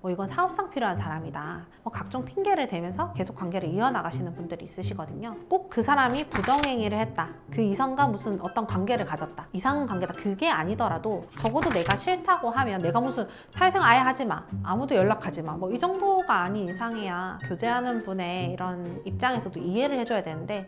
뭐 이건 사업상 필요한 사람이다. 뭐 각종 핑계를 대면서 계속 관계를 이어나가시는 분들이 있으시거든요. 꼭 그 사람이 부정행위를 했다. 그 이성과 무슨 어떤 관계를 가졌다. 이상 관계다. 그게 아니더라도 적어도 내가 싫다고 하면 내가 무슨 사회생활 아예 하지 마. 아무도 연락하지 마. 뭐 이 정도가 아닌 이상이야. 교제하는 분의 이런 입장에서도 이해를 해줘야 되는데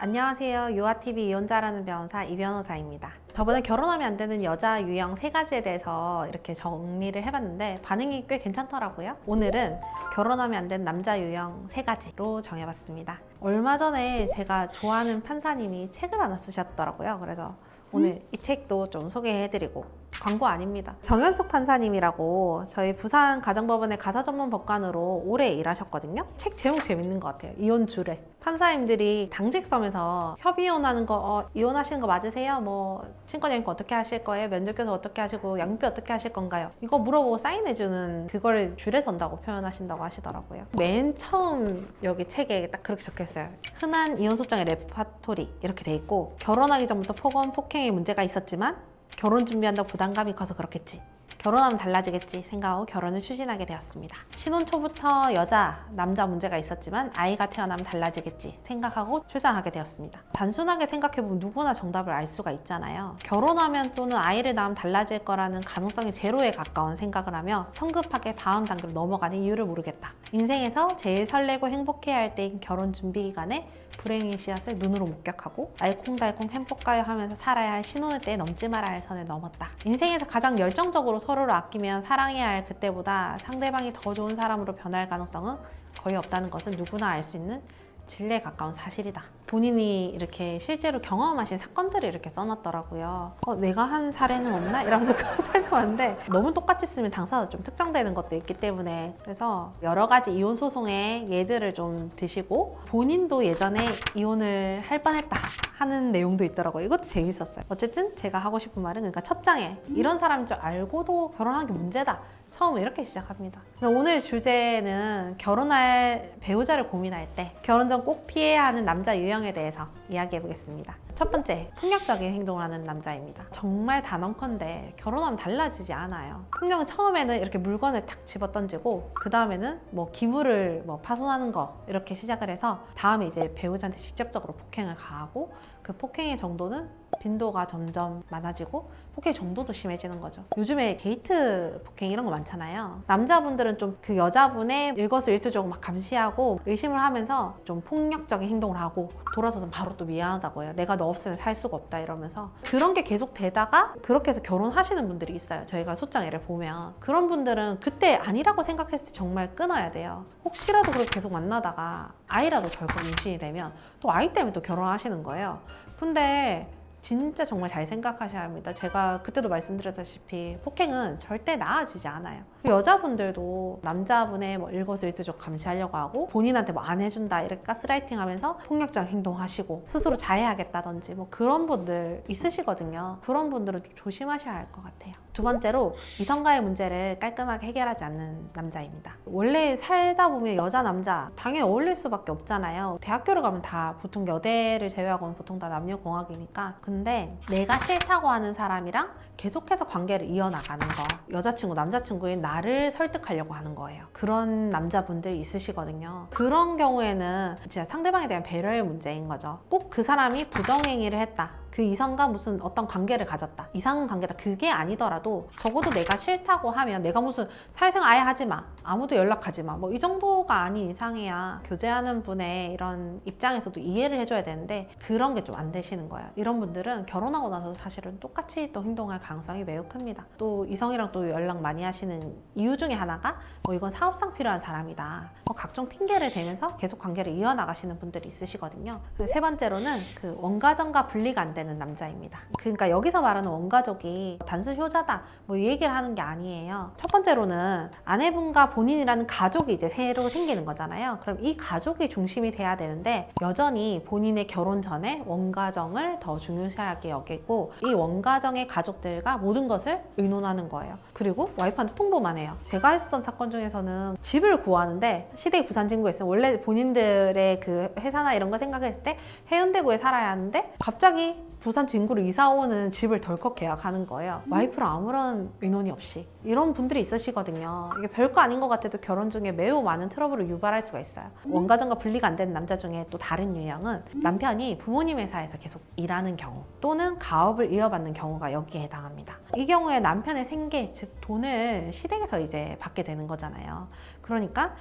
안녕하세요. 유아TV 이혼자라는 변호사 이변호사입니다. 저번에 결혼하면 안 되는 여자 유형 3가지에 대해서 이렇게 정리를 해봤는데 반응이 꽤 괜찮더라고요. 오늘은 결혼하면 안 되는 남자 유형 3가지로 정해봤습니다. 얼마 전에 제가 좋아하는 판사님이 책을 하나 쓰셨더라고요. 그래서 오늘 이 책도 좀 소개해드리고, 광고 아닙니다. 정현숙 판사님이라고 저희 부산 가정법원의 가사전문법관으로 오래 일하셨거든요. 책 제목 재밌는 것 같아요. 이혼 주례. 판사님들이 당직섬에서 협의혼하는 거 이혼하시는 거 맞으세요? 뭐 친권양육권 어떻게 하실 거예요? 면접교섭 어떻게 하시고 양육비 어떻게 하실 건가요? 이거 물어보고 사인해주는 그걸 주례 선다고 표현하신다고 하시더라고요. 맨 처음 여기 책에 딱 그렇게 적혀있어요. 흔한 이혼 소장의 레파토리 이렇게 돼 있고, 결혼하기 전부터 폭언, 폭행의 문제가 있었지만 결혼 준비한다고 부담감이 커서 그렇겠지, 결혼하면 달라지겠지 생각하고 결혼을 추진하게 되었습니다. 신혼 초부터 여자, 남자 문제가 있었지만 아이가 태어나면 달라지겠지 생각하고 출산하게 되었습니다. 단순하게 생각해보면 누구나 정답을 알 수가 있잖아요. 결혼하면 또는 아이를 낳으면 달라질 거라는 가능성이 제로에 가까운 생각을 하며 성급하게 다음 단계로 넘어가는 이유를 모르겠다. 인생에서 제일 설레고 행복해야 할 때인 결혼 준비 기간에 불행의 씨앗을 눈으로 목격하고 알콩달콩 행복가요 하면서 살아야 할 신혼의 때에 넘지 말아야 할 선을 넘었다. 인생에서 가장 열정적으로 서로를 아끼면 사랑해야 할 그때보다 상대방이 더 좋은 사람으로 변할 가능성은 거의 없다는 것은 누구나 알 수 있는 진리에 가까운 사실이다. 본인이 이렇게 실제로 경험하신 사건들을 이렇게 써놨더라고요. 내가 한 사례는 없나? 이러면서 살펴봤는데 너무 똑같이 쓰면 당사자도 좀 특정되는 것도 있기 때문에, 그래서 여러 가지 이혼 소송의 예들을 좀 드시고 본인도 예전에 이혼을 할 뻔했다 하는 내용도 있더라고요. 이것도 재밌었어요. 어쨌든 제가 하고 싶은 말은, 그러니까 첫 장에 이런 사람인 줄 알고도 결혼하는 게 문제다. 처음에 이렇게 시작합니다. 오늘 주제는 결혼할 배우자를 고민할 때 결혼 전 꼭 피해야 하는 남자 유형에 대해서 이야기해 보겠습니다. 첫 번째, 폭력적인 행동을 하는 남자입니다. 정말 단언컨대 결혼하면 달라지지 않아요. 폭력은 처음에는 이렇게 물건을 탁 집어 던지고, 그 다음에는 뭐 기물을 파손하는 거 이렇게 시작을 해서 다음에 이제 배우자한테 직접적으로 폭행을 가하고, 그 폭행의 정도는 빈도가 점점 많아지고 폭행 정도도 심해지는 거죠. 요즘에 게이트 폭행 이런 거 많잖아요. 남자분들은 좀 그 여자분의 일거수일투족을 막 감시하고 의심을 하면서 좀 폭력적인 행동을 하고 돌아서서 바로 또 미안하다고 해요. 내가 너 없으면 살 수가 없다 이러면서. 그런 게 계속 되다가 그렇게 해서 결혼하시는 분들이 있어요. 저희가 소장애를 보면 그런 분들은 그때 아니라고 생각했을 때 정말 끊어야 돼요. 혹시라도 그렇게 계속 만나다가 아이라도 덜컥 임신이 되면 또 아이 때문에 또 결혼하시는 거예요. 근데 진짜 정말 잘 생각하셔야 합니다. 제가 그때도 말씀드렸다시피 폭행은 절대 나아지지 않아요. 여자분들도 남자분의 일거수일투족 감시하려고 하고 본인한테 안 해준다 이렇게 가스라이팅 하면서 폭력적 행동하시고 스스로 자해하겠다든지 그런 분들 있으시거든요. 그런 분들은 좀 조심하셔야 할 것 같아요. 두 번째로, 이성과의 문제를 깔끔하게 해결하지 않는 남자입니다. 원래 살다 보면 여자 남자 당연히 어울릴 수밖에 없잖아요. 대학교를 가면 다 보통 여대를 제외하고는 보통 다 남녀공학이니까. 근데 내가 싫다고 하는 사람이랑 계속해서 관계를 이어나가는 거, 여자친구 남자친구인 나를 설득하려고 하는 거예요. 그런 남자분들 있으시거든요. 그런 경우에는 진짜 상대방에 대한 배려의 문제인 거죠. 꼭 그 사람이 부정행위를 했다, 그 이성과 무슨 어떤 관계를 가졌다, 이상 관계다, 그게 아니더라도 적어도 내가 싫다고 하면 내가 무슨 사회생활 아예 하지 마, 아무도 연락하지 마, 이 정도가 아닌 이상이야. 교제하는 분의 이런 입장에서도 이해를 해줘야 되는데 그런 게 좀 안 되시는 거예요. 이런 분들은 결혼하고 나서도 사실은 똑같이 또 행동할 가능성이 매우 큽니다. 또 이성이랑 또 연락 많이 하시는 이유 중에 하나가 이건 사업상 필요한 사람이다, 각종 핑계를 대면서 계속 관계를 이어나가시는 분들이 있으시거든요. 세 번째로는 그 원가정과 분리가 안 되는 남자입니다. 그러니까 여기서 말하는 원가족이 단순 효자다 이 얘기를 하는 게 아니에요. 첫 번째로는 아내분과 본인이라는 가족이 이제 새로 생기는 거잖아요. 그럼 이 가족이 중심이 돼야 되는데 여전히 본인의 결혼 전에 원가정을 더 중요시하게 여기고 이 원가정의 가족들과 모든 것을 의논하는 거예요. 그리고 와이프한테 통보만 해요. 제가 했었던 사건 중에서는 집을 구하는데 시댁이 부산진구에 있어요. 원래 본인들의 그 회사나 이런 거 생각했을 때 해운대구에 살아야 하는데 갑자기 부산 진구로 이사 오는 집을 덜컥 계약하는 거예요. 와이프랑 아무런 의논이 없이. 이런 분들이 있으시거든요. 이게 별거 아닌 것 같아도 결혼 중에 매우 많은 트러블을 유발할 수가 있어요. 원가정과 분리가 안 되는 남자 중에 또 다른 유형은 남편이 부모님 회사에서 계속 일하는 경우 또는 가업을 이어받는 경우가 여기에 해당합니다. 이 경우에 남편의 생계, 즉 돈을 시댁에서 이제 받게 되는 거잖아요. 그러니까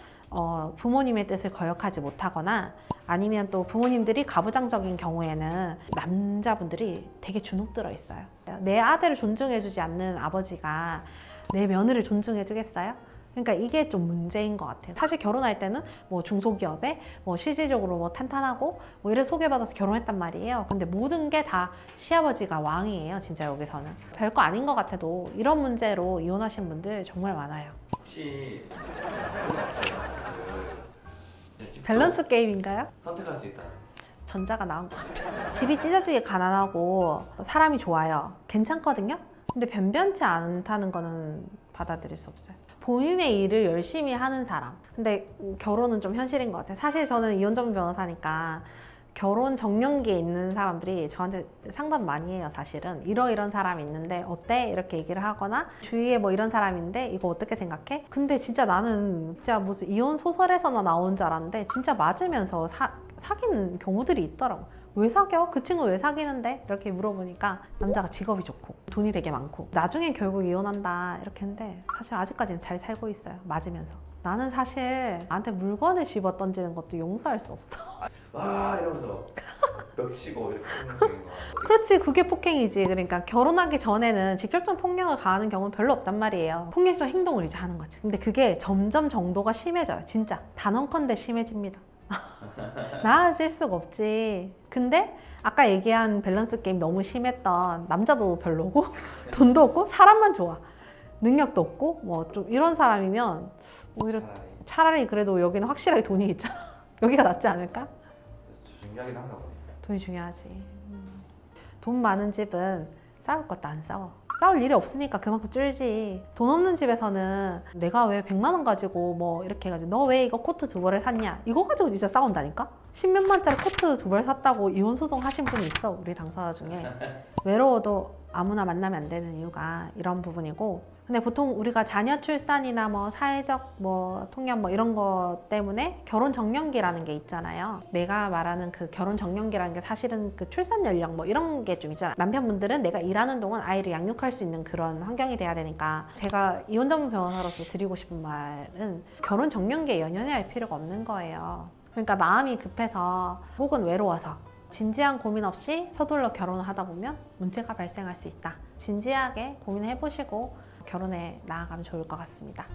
부모님의 뜻을 거역하지 못하거나 아니면 또 부모님들이 가부장적인 경우에는 남자분들이 되게 주눅들어 있어요. 내 아들을 존중해주지 않는 아버지가 내 며느리를 존중해주겠어요? 그러니까 이게 좀 문제인 것 같아요. 사실 결혼할 때는 뭐 중소기업에 뭐 실질적으로 뭐 탄탄하고 뭐 이를 소개받아서 결혼했단 말이에요. 근데 모든 게 다 시아버지가 왕이에요. 진짜 여기서는. 별거 아닌 것 같아도 이런 문제로 이혼하신 분들 정말 많아요. 혹시 밸런스 게임인가요? 선택할 수 있다. 전자가 나은 것 같아요. 집이 찢어지게 가난하고 사람이 좋아요. 괜찮거든요? 근데 변변치 않다는 거는 받아들일 수 없어요. 본인의 일을 열심히 하는 사람. 근데 결혼은 좀 현실인 것 같아요. 사실 저는 이혼 전문 변호사니까 결혼 정년기에 있는 사람들이 저한테 상담 많이 해요. 사실은 이런 사람이 있는데 어때? 이렇게 얘기를 하거나 주위에 뭐 이런 사람인데 이거 어떻게 생각해? 근데 진짜 나는 진짜 무슨 이혼 소설에서나 나오는 줄 알았는데 진짜 맞으면서 사귀는 경우들이 있더라고. 왜 사겨? 그 친구 왜 사귀는데? 이렇게 물어보니까 남자가 직업이 좋고 돈이 되게 많고 나중엔 결국 이혼한다 이렇게 했는데 사실 아직까지는 잘 살고 있어요. 맞으면서. 나는 사실 나한테 물건을 집어 던지는 것도 용서할 수 없어. 와 이러면서 멱치고 이렇게 하는 거. 그렇지, 그게 폭행이지. 그러니까 결혼하기 전에는 직접적 폭력을 가하는 경우는 별로 없단 말이에요. 폭력적 행동을 이제 하는 거지. 근데 그게 점점 정도가 심해져요. 진짜 단언컨대 심해집니다. 나아질 수가 없지. 근데 아까 얘기한 밸런스 게임 너무 심했던 남자도 별로고 돈도 없고 사람만 좋아. 능력도 없고 뭐 좀 이런 사람이면 오히려 차라리 그래도 여기는 확실하게 돈이 있잖아. 여기가 낫지 않을까? 중요하긴 한가 보네. 돈이 중요하지. 돈 많은 집은 싸울 것도 안 싸워. 싸울 일이 없으니까 그만큼 쫄지. 돈 없는 집에서는 내가 왜 100만 원 가지고 뭐 이렇게 해가지고 너 왜 이거 코트 2벌을 샀냐 이거 가지고 진짜 싸운다니까? 10몇만짜리 코트 2벌 샀다고 이혼 소송 하신 분이 있어. 우리 당사자 중에. 외로워도 아무나 만나면 안 되는 이유가 이런 부분이고, 근데 보통 우리가 자녀 출산이나 뭐 사회적 뭐 통연 뭐 이런 거 때문에 결혼 정년기라는 게 있잖아요. 내가 말하는 그 결혼 정년기라는 게 사실은 그 출산 연령 뭐 이런 게 좀 있잖아. 남편분들은 내가 일하는 동안 아이를 양육할 수 있는 그런 환경이 돼야 되니까, 제가 이혼 전문 변호사로서 드리고 싶은 말은 결혼 정년기에 연연해할 필요가 없는 거예요. 그러니까 마음이 급해서 혹은 외로워서 진지한 고민 없이 서둘러 결혼을 하다 보면 문제가 발생할 수 있다. 진지하게 고민해 보시고 결혼에 나아가면 좋을 것 같습니다.